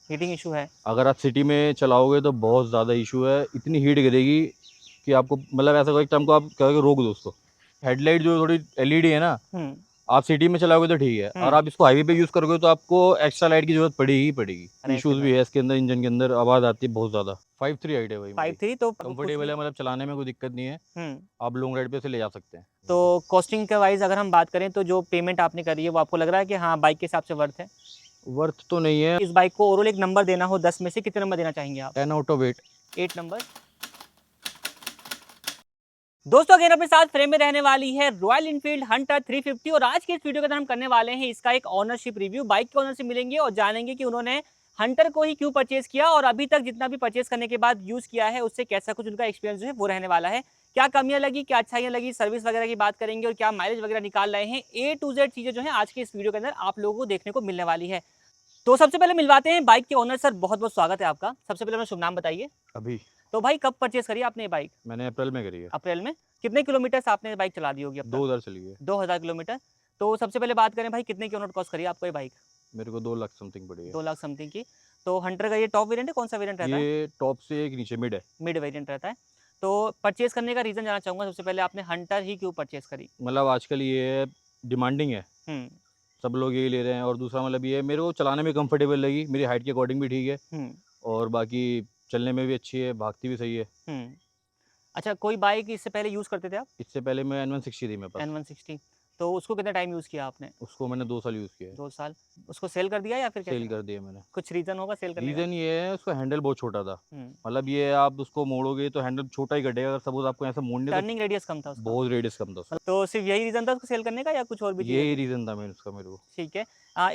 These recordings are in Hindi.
हीटिंग इशू है। अगर आप सिटी में चलाओगे तो बहुत ज़्यादा इशू है, इतनी हीट गिरेगी कि आपको मतलब ऐसा कोई टाइम को आप कहोगे रोक दो उसको। हेडलाइट जो थोड़ी एलईडी है ना, हम्म। आप सिटी में चलाओगे तो ठीक है, और हम्म। आप इसको हाईवे पे यूज़ करोगे तो आपको एक्स्ट्रा लाइट की जरूरत पड़ेगी ही पड़ेगी। अरे ऐसे इश्यूज भाई। भी है इसके अंदर, इंजन के अंदर आवाज़ आती है बहुत ज़्यादा। 5.3 है भाई मेरी। 5.3 तो कुछ कंफर्टेबल नहीं। है, मतलब चलाने में कोई दिक्कत नहीं है। हम्म। आप लॉन्ग राइड पे इसे ले जा सकते हैं। तो कॉस्टिंग के वाइज अगर हम बात करें तो जो पेमेंट आपने करी है वो आपको लग रहा है कि हाँ बाइक के हिसाब से वर्थ है? वर्थ तो नहीं है। इस बाइक को ओवरऑल एक नंबर देना हो 10 में से कितने नंबर देना चाहेंगे आप? 10 out of 8। 8 नंबर। दोस्तों अगर अपने साथ फ्रेम में रहने वाली है रॉयल इनफील्ड हंटर 350 और आज के इस वीडियो के अंदर हम करने वाले हैं इसका एक ऑनरशिप रिव्यू। बाइक के ऑनर से मिलेंगे और जानेंगे कि उन्होंने हंटर को ही क्यों परचेज किया और अभी तक जितना भी परचेज करने के बाद यूज किया है उससे कैसा कुछ उनका एक्सपीरियंस जो है वो रहने वाला है, क्या कमियां लगी, क्या अच्छाइयां लगी, सर्विस वगैरह की बात करेंगे और क्या माइलेज वगैरह निकाल रहे हैं। ए टू जेड चीजें जो है आज के इस वीडियो के अंदर आप लोगों को देखने को मिलने वाली है। तो सबसे पहले मिलवाते हैं बाइक के ओनर। सर बहुत बहुत स्वागत है आपका। सबसे पहले अपना शुभ नाम बताइए। अभी तो भाई कब परचेज करी आपने ये बाइक? मैंने अप्रैल में करी है। अप्रैल में। कितने किलोमीटर आपने बाइक चला दी होगी अब तक? 2000 चली है। 2000 किलोमीटर। तो सबसे पहले बात करें भाई कितने की ओनर कॉस्ट करी आपको ये बाइक? मेरे को 2 लाख समथिंग पड़ी है। 2 लाख समथिंग की। तो हंटर का ये टॉप वेरिएंट है, कौन सा वेरिएंट रहता है? ये टॉप से एक नीचे मिड है। मिड वेरिएंट रहता है। तो परचेज करने का रीजन जानना चाहूंगा सबसे पहले, आपने हंटर ही क्यों परचेज करी? मतलब आजकल ये डिमांडिंग है, हम्म। सब लोग यही ले रहे हैं। और दूसरा मतलब ये मेरे को चलाने में कंफर्टेबल लगी, मेरी हाइट के अकॉर्डिंग भी ठीक है, हम्म। और बाकी चलने में भी अच्छी है, भागती भी सही है। हम्म। अच्छा, कोई बाइक इससे पहले यूज करते थे आप? इससे पहले मैं N160 थी मेरे पास। N160। तो उसको कितना टाइम यूज किया आपने? उसको मैंने 2 साल यूज़ किया है। 2 साल। उसको सेल कर दिया या फिर कैसे सेल रहा? कर दिया मैंने। कुछ रीजन होगा सेल करने का? रीज़न ये है, उसका हैंडल बहुत छोटा था। हम्म। मतलब ये आप उसको मोड़ोगे तो हैंडल छोटा ही कटेगा, अगर सपोज आपको ऐसा मोड़ने तो टर्निंग रेडियस कम था उसका? बहुत रेडियस कम था उसका। तो सिर्फ यही रीजन था उसको सेल करने का या कुछ और भी चीजें यही थी? रीज़न था मेरे उसका मेरे को। ठीक है।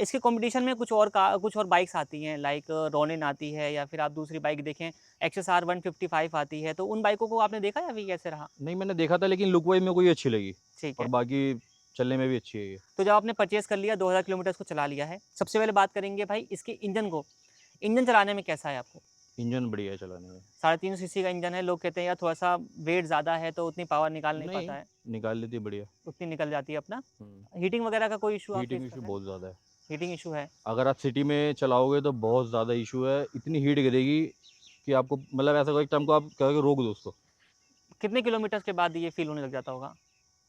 इसके कंपटीशन में कुछ और बाइक्स आती हैं, लाइक रोनिन आती है या फिर आप दूसरी बाइक देखें XSR 155 आती है, तो उन बाइकों को आपने देखा या अभी कैसे रहा? नहीं, मैंने देखा था, लेकिन लुक वाइज मेरे को ये अच्छी लगी, ठीक और है। बाकी चलने में भी अच्छी है ये। तो जब आपने परचेज कर लिया 2000 किलोमीटर को चला लिया है, सबसे पहले बात करेंगे भाई इसके इंजन को। इंजन चलाने में कैसा है आपको? इंजन बढ़िया है चलाने में। 350 सीसी का इंजन है। लोग कहते हैं यार थोड़ा सा वेट ज़्यादा है तो उतनी पावर निकाल नहीं नहीं, पाता है। निकाल लेती है बढ़िया। उतनी निकल जाती है अपना। हम्म। हीटिंग वगैरह का कोई इशू आप फेस हीटिंग कर इशू रहे हैं? बहुत ज़्यादा है। हीटिंग इशू है। अगर आप सिटी में चलाओगे तो बहुत ज़्यादा इशू है, इतनी हीट गिरेगी कि आपको मतलब ऐसा कोई टाइम को आप कहोगे रोक दो उसको। कितने किलोमीटर के बाद ये फील होने लग जाता होगा?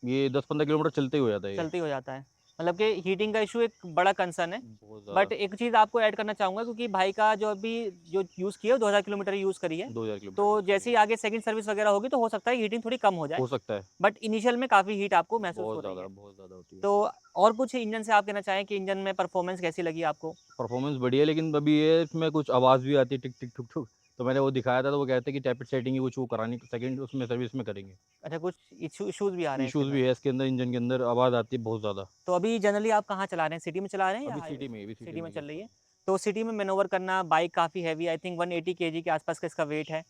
ये 10-15 किलोमीटर चलते ही हो जाता है ये। चलती हो जाता है। मतलब कि हीटिंग का इशू एक बड़ा कंसर्न है। बहुत बट ज़्यादा। एक चीज़ आपको ऐड करना चाहूँगा, क्योंकि भाई का जो अभी जो यूज़ किया है 2000 किलोमीटर यूज़ करी है, 2000 किलोमीटर तो यूज़ जैसे करी ही है। आगे सेकंड सर्विस वगैरह होगी तो हो सकता है हीटिंग थोड़ी कम हो जाए। हो सकता है। बट इनिशियल में काफ़ी हीट आपको महसूस हो रही है। बहुत ज़्यादा होती है। तो और कुछ इंजन से आप कहना चाहें कि इंजन में परफॉर्मेंस कैसी लगी आपको? परफॉर्मेंस बढ़िया है, लेकिन अभी ये इसमें कुछ आवाज़ भी आती है, टिक टिक टुक टुक। तो मैंने वो दिखाया था, तो वो कहते हैं कि टैपेट सेटिंग है कुछ, वो करानी सेकंड उसमें सर्विस में करेंगे। अच्छा, कुछ इशूज़ भी आ रहे हैं इसके इश्यूज अंदर? भी है इसके अंदर, इंजन के अंदर आवाज़ आती है बहुत ज़्यादा। तो अभी जनरली आप कहाँ चला रहे हैं, सिटी में चला रहे हैं या अभी हाईवे सिटी पे? में, अभी सिटी सिटी में में चल गिफ्ट रही है। वाला। तो सिटी में मैनोवर करना, बाइक काफ़ी हैवी, आई थिंक 180 केजी के आसपास का इसका वेट है।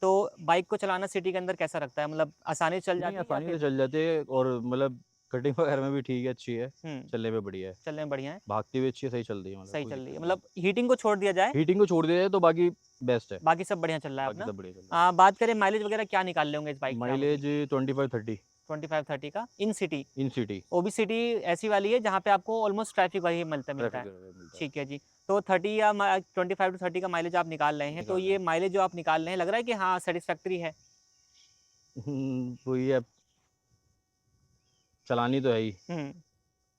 तो बाइक को चलाना सिटी के अंदर कैसा लगता है, मतलब आसानी से चल नहीं, जाती है या आसानी से फिर? चल जाते हैं, और मतलब कटिंग वगैरह में भी ठीक है, अच्छी है। हम्म। चलने में बढ़िया है। चलने में बढ़िया है। भागती भी अच्छी है, सही चल रही है, मतलब सही कोई चल रही है, दिक्कत नहीं है। मतलब हीटिंग को छोड़ दिया जाए हीटिंग को छोड़ दिया जाए तो बाकी बेस्ट है। बाकी सब बढ़िया चल रहा है बाकी अपना। सब बढ़िया चल रहा है। बात करें माइलेज वगैरह क्या निकाल लेंगे इस बाइक पे आप अभी? माइलेज 25-30। 25-30 का इन सिटी? इन सिटी। वो भी सिटी ऐसी वाली है जहाँ पे आपको ऑलमोस्ट ट्रैफिक वही मिलता ट्रैफिक है। मिलता है। ठीक है जी। तो 30 या 25 to 30 का माइलेज आप निकाल रहे हैं, तो निकाल रहे ये हैं। माइलेज जो आप निकाल रहे हैं लग रहा है कि हाँ सेटिस्फैक्ट्री है? वही है, चलानी तो है ही। हम्म।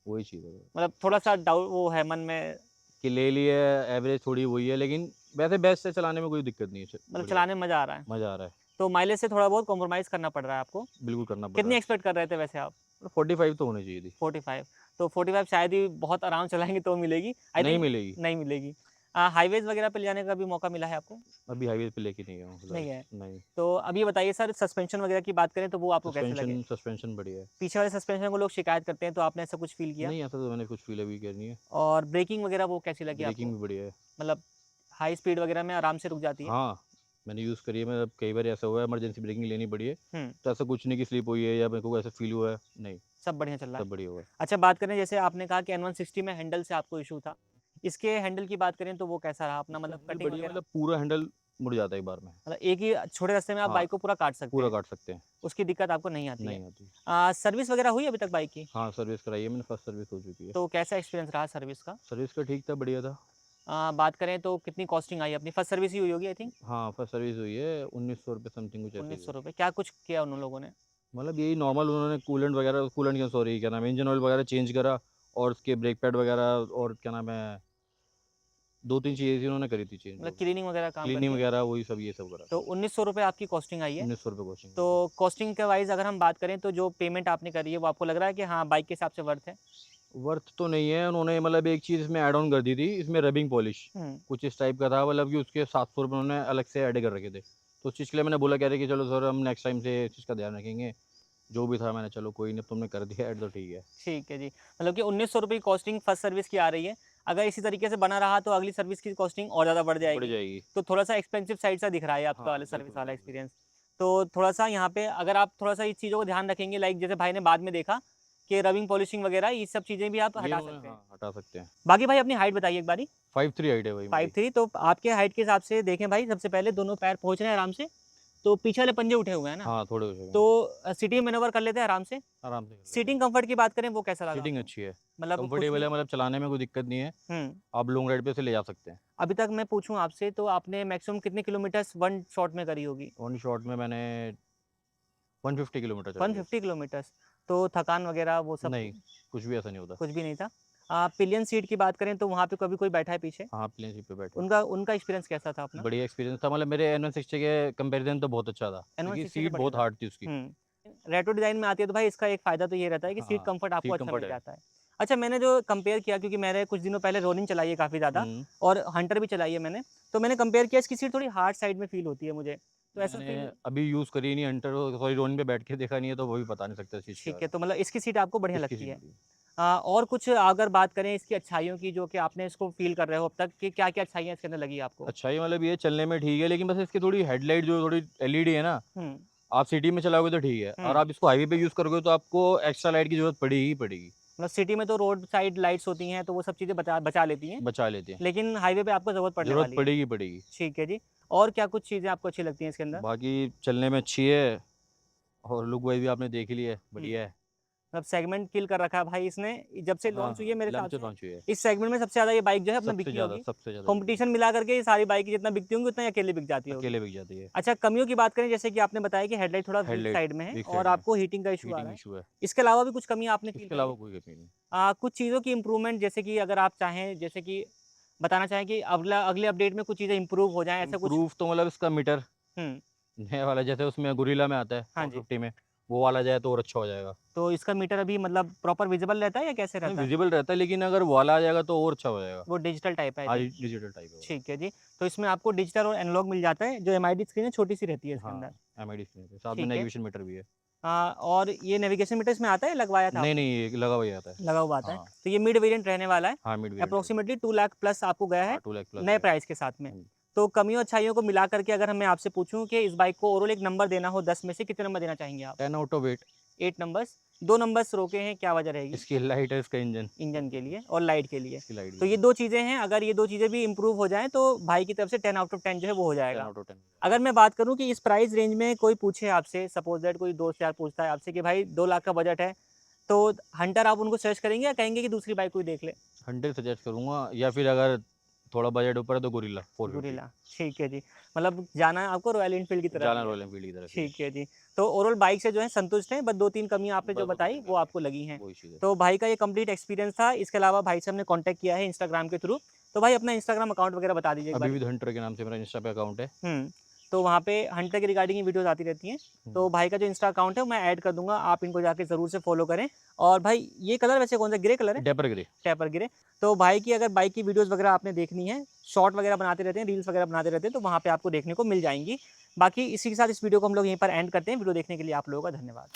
वही चीज़ है मतलब थोड़ा सा डाउट वो है मन में? कि ले लिए, एवरेज थोड़ी वही है, लेकिन वैसे बेस्ट है, चलाने में कोई दिक्कत नहीं है, मतलब बढ़िया है। चलाने में मज़ा आ रहा है? मज़ा आ रहा है। तो माइलेज से थोड़ा बहुत कॉम्प्रोमाइज़ करना पड़ रहा है आपको? बिल्कुल करना पड़ रहा कितनी है। एक्सपेक्ट कर रहे थे वैसे आप? 45 तो होनी चाहिए थी। 45? तो 45 शायद ही बहुत आराम चलाएंगे तो मिलेगी, आई नहीं थिंक। मिलेगी। नहीं मिलेगी। हाईवेज वगैरह पे ले जाने का भी मौका मिला है आपको? अभी हाईवे पे लेके नहीं गया हूँ फिलहाल। नहीं है। नहीं। तो अभी बताइए सर, सस्पेंशन वगैरह की बात करें तो वो आपको कैसे लगे? सस्पेंशन सस्पेंशन बढ़िया है। पीछे वाले सस्पेंशन को लोग शिकायत करते हैं, तो आपने ऐसा कुछ फील किया? नहीं, ऐसा तो मैंने कुछ फील अभी करनी है। और ब्रेकिंग वगैरह वो कैसी लगी ब्रेकिंग आपको? भी बढ़िया है। मतलब हाई स्पीड वगैरह में आराम से रुक जाती है? हाँ, मैंने यूज़ करी है। मैं कई बार ऐसा हुआ है, इमरजेंसी ब्रेकिंग लेनी पड़ी है, हम्म। तो ऐसा कुछ नहीं कि स्लिप हुई है या मेरे को ऐसा फील हुआ है, नहीं। सब बढ़िया चल रहा है। सब बढ़िया हुआ है। अच्छा, बात करें जैसे आपने कहा कि N160 में हैंडल से आपको इशू था, इसके हैंडल की बात करें तो वो कैसा रहा अपना, इसका मतलब हैंडल कटिंग बढ़िया, वगैरह? मतलब पूरा हैंडल मुड़ जाता है एक बार में। मतलब एक ही छोटे रास्ते में आप हाँ, बाइक को पूरा काट सकते पूरा हैं, काट सकते हैं। उसकी दिक्कत आपको नहीं आती है। नहीं आती। सर्विस वगैरह हुई अभी तक बाइक की? हाँ, सर्विस कराई है मैंने, फर्स्ट सर्विस हो चुकी है। तो कैसा एक्सपीरियंस रहा सर्विस का? सर्विस का ठीक था, बढ़िया था। बात करें तो कितनी कॉस्टिंग आई अपनी? फर्स्ट सर्विस ही हुई होगी आई थिंक। हाँ फर्स्ट सर्विस हुई है 1900 रुपये समथिंग कुछ ऐसे ही 1900 हुई। रुपये। क्या कुछ किया उन लोगों ने? मतलब यही नॉर्मल उन्होंने कूलेंट वगैरह, कूलेंट क्या सॉरी क्या नाम है, इंजन ऑयल वगैरह चेंज करा, और उसके ब्रेक पैड वगैरह, और क्या नाम है, 2-3 चीज़ें थी उन्होंने करी थी चेंज, मतलब क्लीनिंग वगैरह काम क्लीनिंग करके। वगैरह वही सब, ये सब करा तो था। 1900 रुपये आपकी कॉस्टिंग आई है। 1900 रुपये कॉस्टिंग। तो कॉस्टिंग के वाइज अगर हम बात करें तो जो पेमेंट आपने करी है वो आपको लग रहा है कि हाँ बाइक के हिसाब से वर्थ है? वर्थ तो नहीं है, उन्होंने मतलब एक चीज़ इसमें ऐड ऑन कर दी थी, इसमें रबिंग पॉलिश कुछ इस टाइप का था, मतलब कि उसके 700 रुपये उन्होंने अलग से ऐड कर रखे थे। तो उस चीज़ के लिए मैंने बोला, कह रहे कि चलो सर हम नेक्स्ट टाइम से इस चीज़ का ध्यान रखेंगे, जो भी था मैंने चलो कोई नहीं, तुमने कर दिया ऐड तो ठीक है। ठीक है जी। मतलब कि 1900 रुपये की कॉस्टिंग फर्स्ट सर्विस की आ रही है। अगर इसी तरीके से बना रहा तो अगली सर्विस की कॉस्टिंग और ज़्यादा बढ़ बढ़ जाएगी। जाएगी। तो थोड़ा-सा एक्सपेंसिव साइड सा दिख रहा है आपका हाँ वाला सर्विस बिल्कुल वाला बिल्कुल। एक्सपीरियंस। तो थोड़ा-सा यहाँ पे अगर आप थोड़ा-सा इस चीज़ों को ध्यान रखेंगे, लाइक जैसे भाई ने बाद में देखा कि रबिंग, पॉलिशिंग वगैरह ये सब चीज़ें भी आप ये हटा उन्होंने सकते हैं। हाँ हटा सकते हैं। बाकी भाई अपनी हाइट बताइए एक बारी? 5'3" हाइट है भाई मेरी। 5'3", तो आपके हाइट के हिसाब से देखें भाई, सबसे पहले दोनों पैर पहुँच रहे हैं आराम से, तो पीछे वाले पंजे उठे हुए हैं ना, हाँ थोड़े हो जाएंगे। तो सीटिंग मैनोवर कर लेते हैं आराम से। आराम से कर लेते हैं। सीटिंग कंफर्ट की बात करें वो कैसा लगा सीटिंग आपको? अच्छी है, मतलब कुछ कंफर्टेबल है, मतलब चलाने में कोई दिक्कत नहीं है। हुँ। आप लॉन्ग राइड पे से ले जा सकते हैं। अभी तक मैं पूछूँ आपसे तो आपने मैक्सिमम कितने किलोमीटर्स वन शॉट में करी होगी? वन शॉट में मैंने 150 किलोमीटर चलाई है। 150 किलोमीटर्स। तो थकान वगैरह वो सब नहीं, कुछ भी ऐसा नहीं होता। कुछ भी नहीं था। पिलियन सीट की बात करें तो वहाँ पे कभी कोई बैठा है पीछे? हाँ प्लेन सीट पे बैठे। उनका उनका एक्सपीरियंस कैसा था अपना? बढ़िया एक्सपीरियंस था, मतलब मेरे N160 के कंपैरिजन तो बहुत अच्छा था, क्योंकि N160 से सीट बढ़िया बहुत था। हार्ड थी उसकी। रेट्रो डिज़ाइन में आती है तो भाई इसका एक फ़ायदा तो ये रहता है कि सीट हाँ कम्फर्ट आपको सीट अच्छा मिल कंफर्ट है। जाता है। अच्छा, मैंने जो कंपेयर किया, क्योंकि मैंने कुछ दिनों पहले रोनिंग चलाई है काफ़ी ज़्यादा, हम्म। और हंटर भी चलाई है मैंने, तो मैंने कंपेयर किया, इसकी सीट थोड़ी हार्ड साइड में फ़ील होती है मुझे। तो ऐसा मैंने फ़ील अभी यूज़ करी नहीं, हंटर सॉरी रोन पे बैठ के देखा नहीं है, तो वो भी बता नहीं सकता इस चीज़ के ठीक है, बारे तो मतलब इसकी सीट आपको में। बढ़िया इसकी लगती सीट है। बढ़िया। और कुछ अगर बात करें इसकी अच्छाइयों की, जो कि आपने इसको फ़ील कर रहे हो अब तक, कि क्या-क्या अच्छाइयाँ इसके अंदर लगी आपको? अच्छा ही मतलब ये चलने में ठीक है, लेकिन बस इसकी थोड़ी हेडलाइट जो थोड़ी एलईडी है ना, हुँ, आप सिटी में चलाओगे तो ठीक है, और हुँ। आप इसको हाईवे पे यूज़ करोगे तो आपको एक्स्ट्रा लाइट की ज़रूरत पड़ेगी ही पड़ेगी। मतलब सिटी में तो रोड साइड लाइट्स होती हैं, तो वो सब चीज़ें बचा बचा लेती हैं, बचा लेते हैं। लेकिन हाईवे पे आपको ज़रूरत पड़ने ज़रूरत वाली है। पड़ेगी पड़ेगी। ठीक है जी। और क्या कुछ चीज़ें आपको अच्छी लगती हैं इसके अंदर? बाकी चलने में अच्छी है, और लुक वाइज भी आपने देख ही लिया है, हुँ। बढ़िया है। मतलब सेगमेंट किल कर रखा है भाई इसने, जब से हाँ लॉन्च हुई है हाँ मेरे हिसाब लंच से, लॉन्च हुई है। इस सेगमेंट में सबसे ज़्यादा ये बाइक जो है अपना सबसे बिकी ज़्यादा होगी। सबसे ज़्यादा बिकी है। कॉम्पिटिशन मिला करके ये सारी बाइक जितना बिकती होंगी उतना ही अकेले बिक जाती होगी। अकेले बिक जाती है। अच्छा, कमियों की बात करें, जैसे कि आपने बताया कि हेडलाइट थोड़ा वीक हेडलाइट साइड में है वीक और साइड में, आपको हीटिंग का इशू आ रहा हीटिंग है। इशू है। इसके अलावा भी कुछ कमी आपने फ़ील इसके करी अलावा है? कोई कमी नहीं। कुछ चीज़ों की इम्प्रूवमेंट, जैसे कि अगर आप चाहें, जैसे कि बताना चाहें कि अगले अपडेट में कुछ चीज़ें इम्प्रूव हो जाएँ, ऐसा कुछ? इम्प्रूव तो मतलब इसका मीटर हुँ, नया वाला, जैसे उसमें गुरिल्ला में आता है हाँ जी। 450 में, वो वाला जाए तो और अच्छा हो जाएगा। तो इसका मीटर अभी मतलब प्रॉपर विज़िबल रहता है या कैसे नहीं रहता है? विजिबल रहता है, लेकिन अगर वो वाला आ जाएगा तो और अच्छा हो जाएगा। वो डिजिटल टाइप है आई हाँ थिंक। डिजिटल टाइप है वो। ठीक है जी। तो इसमें आपको डिजिटल और एनालॉग मिल जाता है, जो एमआईडी स्क्रीन है छोटी-सी रहती है इसके अंदर। हाँ एमआईडी स्क्रीन है, साथ में ठीक है। नेविगेशन मीटर भी है। और ये नेविगेशन मीटर इसमें आता है, लगवाया था नहीं आपने? नहीं ये लगा हुआ ही आता है। लगा हुआ आता है। हाँ तो ये मिड वेरिएंट रहने वाला है। हाँ मिड वेरिएंट है। अप्रॉक्सिमेटली 2 लाख प्लस आपको गया है, हाँ 2 लाख प्लस नए है। प्राइस के साथ में। हाँ जी। तो कमियों अच्छाइयों को मिला करके अगर मैं आपसे पूछूँ कि इस बाइक को ओवरऑल एक नंबर देना हो 10 में से, कितने नंबर देना चाहेंगे आप? 10 आउट ऑफ 8। 8 नंबर्स। 2 नंबर्स रोके हैं, क्या वजह रहेगी? इसकी लाइट है, इसका इंजन। इंजन के लिए और लाइट के लिए। इसकी लाइट तो भी ये है। 2 चीज़ें हैं, अगर ये 2 चीज़ें भी इम्प्रूव हो जाएँ तो भाई की तरफ से 10 आउट ऑफ 10 जो है वो हो 10 जाएगा। Out of 10। अगर मैं बात करूँ कि इस प्राइस रेंज में कोई पूछे आपसे, सपोज़ दैट कोई दोस्त यार पूछता है आपसे कि भाई 2 लाख का बजट है, तो हंटर आप उनको सजेस्ट करेंगे या कहेंगे कि दूसरी बाइक कोई देख ले? 100 सजेस्ट करूँगा, या फिर अगर थोड़ा बजट ऊपर है तो गुरिल्ला 450। गुरिल्ला, ठीक है जी। मतलब जाना है आपको रॉयल एनफील्ड की तरफ जाना ही है। रॉयल एनफील्ड की तरफ ही है। ठीक है जी। तो ओवरऑल बाइक से जो है संतुष्ट हैं, बस 2-3 कमियाँ आपने जो बस वो बताई 2-3 वो कमी है, आपको लगी हैं। वही चीज़ है। तो भाई का ये कंप्लीट एक्सपीरियंस था। इसके अलावा भाई से हमने कॉन्टैक्ट किया है इंस्टाग्राम के थ्रू। तो भाई अपना इंस्टाग्राम अकाउंट वगैरह बता दीजिए एक अभी बारी। भी हंटर के नाम से मेरा इंस्टा पे अकाउंट है। तो वहाँ पे हंटर के रिगार्डिंग ही वीडियोज़ आती रहती हैं। तो भाई का जो इंस्टा अकाउंट है वो मैं ऐड कर दूँगा, आप इनको जाके ज़रूर से फॉलो करें। और भाई ये कलर वैसे कौन-सा, ग्रे कलर है? डेपर ग्रे। Tapper grey. तो भाई की अगर बाइक की वीडियोज़ वगैरह आपने देखनी है, शॉर्ट वगैरह बनाते रहते हैं, रील्स वगैरह बनाते रहते हैं, तो वहाँ पे आपको देखने को मिल जाएँगी। बाकी इसी के साथ इस वीडियो को हम लोग यहीं पर एंड करते हैं। वीडियो देखने के लिए आप लोगों का धन्यवाद।